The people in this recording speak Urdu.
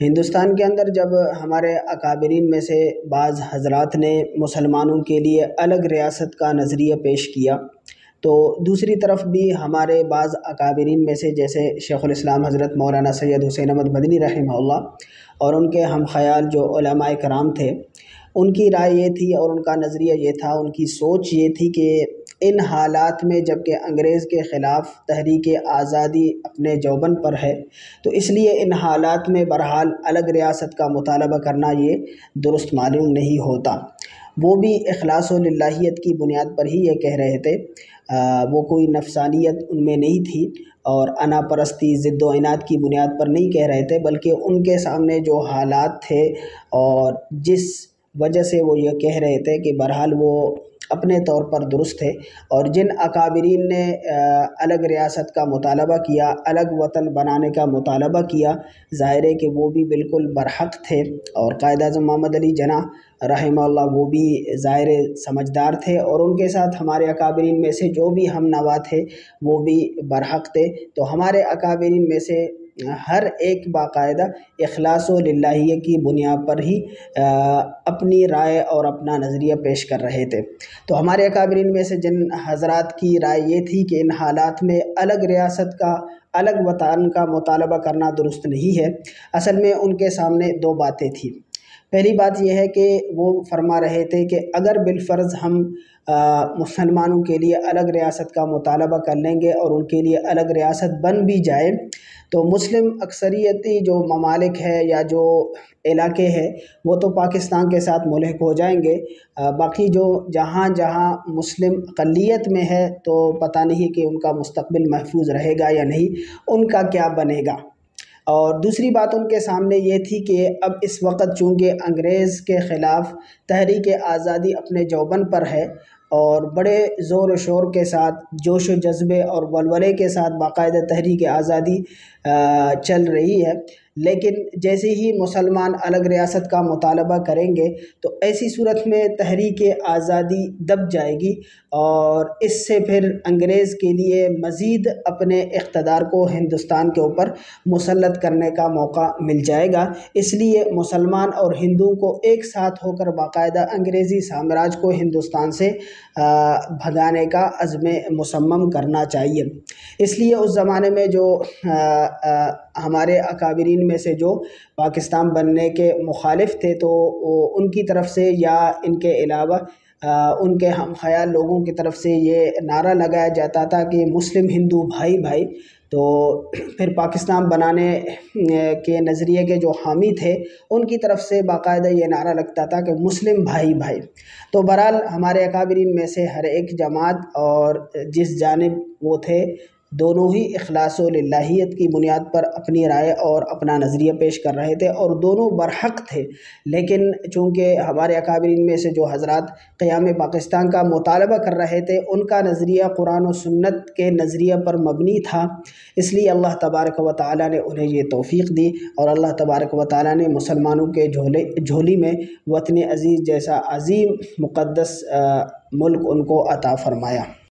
ہندوستان کے اندر جب ہمارے اکابرین میں سے بعض حضرات نے مسلمانوں کے لیے الگ ریاست کا نظریہ پیش کیا، تو دوسری طرف بھی ہمارے بعض اکابرین میں سے جیسے شیخ الاسلام حضرت مولانا سید حسین احمد مدنی رحمہ اللہ اور ان کے ہم خیال جو علماء کرام تھے، ان کی رائے یہ تھی اور ان کا نظریہ یہ تھا، ان کی سوچ یہ تھی کہ ان حالات میں جب کہ انگریز کے خلاف تحریک آزادی اپنے جوبن پر ہے، تو اس لیے ان حالات میں بہرحال الگ ریاست کا مطالبہ کرنا یہ درست معلوم نہیں ہوتا۔ وہ بھی اخلاص و للہیت کی بنیاد پر ہی یہ کہہ رہے تھے، وہ کوئی نفسانیت ان میں نہیں تھی اور انا پرستی ضد و عناد کی بنیاد پر نہیں کہہ رہے تھے، بلکہ ان کے سامنے جو حالات تھے اور جس وجہ سے وہ یہ کہہ رہے تھے کہ بہرحال وہ اپنے طور پر درست ہے، اور جن اکابرین نے الگ ریاست کا مطالبہ کیا، الگ وطن بنانے کا مطالبہ کیا، ظاہر ہے کہ وہ بھی بالکل برحق تھے، اور قائد اعظم محمد علی جناح رحمہ اللہ وہ بھی ظاہر سمجھدار تھے، اور ان کے ساتھ ہمارے اکابرین میں سے جو بھی ہم نوا تھے وہ بھی برحق تھے۔ تو ہمارے اکابرین میں سے ہر ایک باقاعدہ اخلاص و للہیہ کی بنیاد پر ہی اپنی رائے اور اپنا نظریہ پیش کر رہے تھے۔ تو ہمارے اکابرین میں سے جن حضرات کی رائے یہ تھی کہ ان حالات میں الگ ریاست کا، الگ وطن کا مطالبہ کرنا درست نہیں ہے، اصل میں ان کے سامنے دو باتیں تھیں۔ پہلی بات یہ ہے کہ وہ فرما رہے تھے کہ اگر بالفرض ہم مسلمانوں کے لیے الگ ریاست کا مطالبہ کر لیں گے اور ان کے لیے الگ ریاست بن بھی جائے، تو مسلم اکثریتی جو ممالک ہے یا جو علاقے ہیں وہ تو پاکستان کے ساتھ ملحق ہو جائیں گے، باقی جو جہاں جہاں مسلم اقلیت میں ہے تو پتہ نہیں کہ ان کا مستقبل محفوظ رہے گا یا نہیں، ان کا کیا بنے گا۔ اور دوسری بات ان کے سامنے یہ تھی کہ اب اس وقت چونکہ انگریز کے خلاف تحریک آزادی اپنے جوبن پر ہے اور بڑے زور و شور کے ساتھ، جوش و جذبے اور ولولے کے ساتھ باقاعدہ تحریک آزادی چل رہی ہے، لیکن جیسے ہی مسلمان الگ ریاست کا مطالبہ کریں گے تو ایسی صورت میں تحریک آزادی دب جائے گی، اور اس سے پھر انگریز کے لیے مزید اپنے اقتدار کو ہندوستان کے اوپر مسلط کرنے کا موقع مل جائے گا۔ اس لیے مسلمان اور ہندوؤں کو ایک ساتھ ہو کر باقاعدہ انگریزی سامراج کو ہندوستان سے بھگانے کا عزم مصمم کرنا چاہیے۔ اس لیے اس زمانے میں جو ہمارے اکابرین میں سے جو پاکستان بننے کے مخالف تھے، تو ان کی طرف سے یا ان کے علاوہ ان کے ہم خیال لوگوں کی طرف سے یہ نعرہ لگایا جاتا تھا کہ مسلم ہندو بھائی بھائی۔ تو پھر پاکستان بنانے کے نظریے کے جو حامی تھے ان کی طرف سے باقاعدہ یہ نعرہ لگتا تھا کہ مسلم بھائی بھائی۔ تو بہرحال ہمارے اکابرین میں سے ہر ایک جماعت اور جس جانب وہ تھے، دونوں ہی اخلاص و للہیت کی بنیاد پر اپنی رائے اور اپنا نظریہ پیش کر رہے تھے، اور دونوں برحق تھے، لیکن چونکہ ہمارے اکابرین میں سے جو حضرات قیام پاکستان کا مطالبہ کر رہے تھے ان کا نظریہ قرآن و سنت کے نظریہ پر مبنی تھا، اس لیے اللہ تبارک و تعالیٰ نے انہیں یہ توفیق دی، اور اللہ تبارک و تعالیٰ نے مسلمانوں کے جھولی میں وطن عزیز جیسا عظیم مقدس ملک ان کو عطا فرمایا۔